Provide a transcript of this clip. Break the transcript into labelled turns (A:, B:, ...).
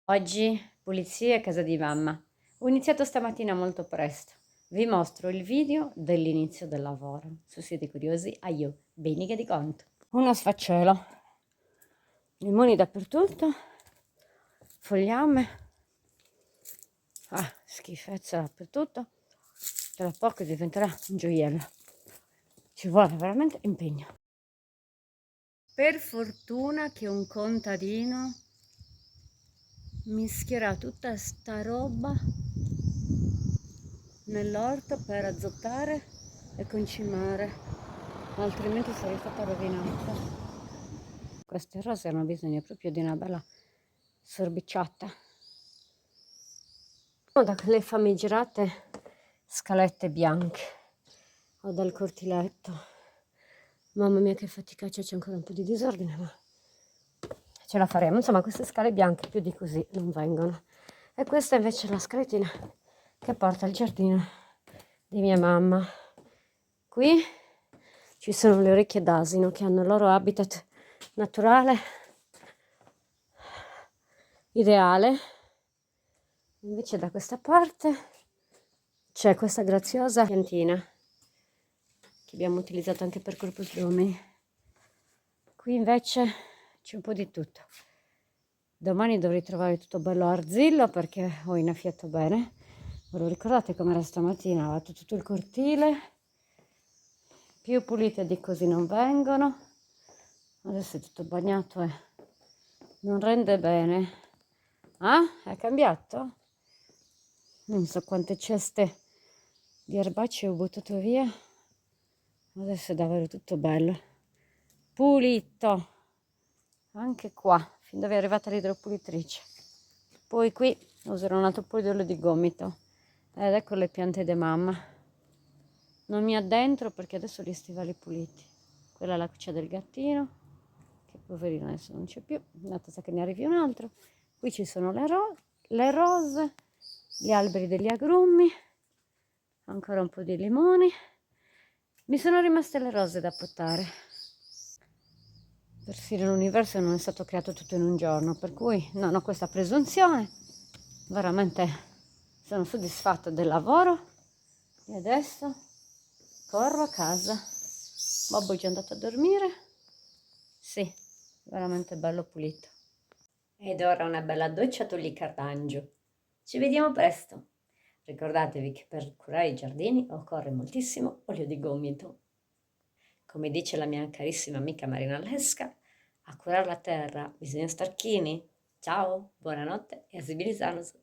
A: Oggi pulizia a casa di mamma. Ho iniziato stamattina molto presto. Vi mostro il video dell'inizio del lavoro. Se siete curiosi, io, bene che di conto. Uno sfaccello. Limoni dappertutto. Fogliame. Schifezza dappertutto. Tra poco diventerà un gioiello. Ci vuole veramente impegno. Per fortuna che un contadino mischierà tutta sta roba nell'orto per azzottare e concimare, altrimenti sarei stata rovinata. Queste rose hanno bisogno proprio di una bella sorbiciata. Da quelle famigerate scalette bianche o dal cortiletto. Mamma mia che fatica, c'è ancora un po' di disordine, ma ce la faremo. Insomma, queste scale bianche più di così non vengono. E questa invece è la scaletina che porta al giardino di mia mamma. Qui ci sono le orecchie d'asino che hanno il loro habitat naturale, ideale. Invece da questa parte c'è questa graziosa piantina che abbiamo utilizzato anche per Corpus Domini. Qui invece c'è un po' di tutto. Domani dovrei trovare tutto bello arzillo perché ho innaffiato bene. Ve lo ricordate com'era stamattina? Ho fatto tutto il cortile. Più pulite di così non vengono. Adesso è tutto bagnato e non rende bene. Ah, è cambiato? Non so quante ceste di erbacee ho buttato via. Adesso è davvero tutto bello. Pulito. Anche qua, fin dove è arrivata l'idropulitrice. Poi qui userò un altro po' di olio di gomito. Ed ecco le piante di mamma. Non mi addentro perché adesso ho gli stivali puliti. Quella è la cuccia del gattino, che poverino adesso non c'è più. Andata sa che ne arrivi un altro. Qui ci sono le rose, gli alberi degli agrumi, ancora un po' di limoni. Mi sono rimaste le rose da potare. Persino l'universo non è stato creato tutto in un giorno, per cui non ho questa presunzione. Veramente sono soddisfatta del lavoro e adesso corro a casa. Babbo è già andato a dormire. Sì, veramente bello pulito. Ed ora una bella doccia a Tulli Cardangio. Ci vediamo presto. Ricordatevi che per curare i giardini occorre moltissimo olio di gomito. Come dice la mia carissima amica Marina Lesca, a curare la terra bisogna star chini. Ciao, buonanotte e a Sibilisanos.